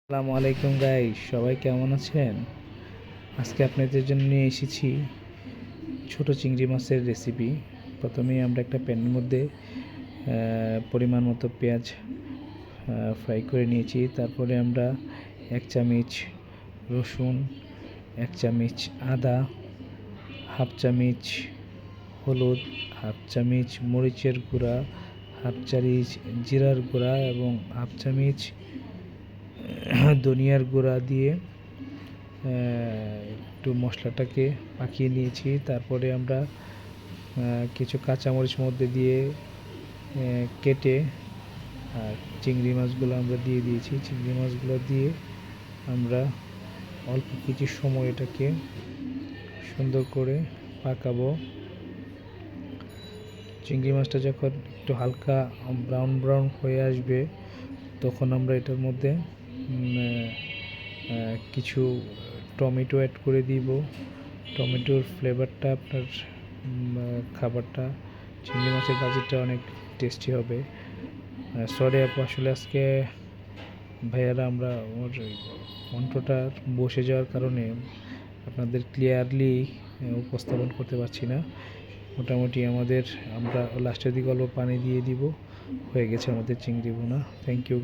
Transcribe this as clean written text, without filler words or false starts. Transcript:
আসসালামু আলাইকুম গাইস, সবাই কেমন আছেন? আজকে আপনাদের জন্য নিয়ে এসেছি ছোট চিংড়ি মাছের রেসিপি। প্রথমেই আমরা একটা প্যানের মধ্যে পরিমাণ মতো পেঁয়াজ ফ্রাই করে নিয়েছি। তারপরে আমরা 1 চামচ রসুন, 1 চামচ আদা, হাফ চামচ হলুদ, হাফ চামচ মরিচের গুঁড়া, হাফ চামচ জিরার গুঁড়া এবং হাফ চামচ ধনিয়ার গুঁড়া দিয়ে একটু মশলাটাকে পাকিয়ে নিয়েছি। তারপরে আমরা কিছু কাঁচামরিচ মধ্যে দিয়ে কেটে আর চিংড়ি মাছগুলো আমরা দিয়ে দিয়েছি। চিংড়ি মাছগুলো দিয়ে আমরা অল্প কিছু সময় এটাকে সুন্দর করে পাকাবো। চিংড়ি মাছটা যখন একটু হালকা ব্রাউন হয়ে আসবে, তখন আমরা এটার মধ্যে কিছু টমেটো অ্যাড করে দিব। টমেটোর ফ্লেভারটা আপনার খাবারটা, চিংড়ি মাছের ভাজিটা অনেক টেস্টি হবে। সরি আপু, আসলে আজকে ভাইয়ারা আমরা ওর কণ্ঠটা বসে যাওয়ার কারণে আপনাদের ক্লিয়ারলি উপস্থাপন করতে পারছি না। মোটামুটি আমরা লাস্টের দিকে অল্প পানি দিয়ে দিব। হয়ে গেছে আমাদের চিংড়ি ভুনা। Thank you.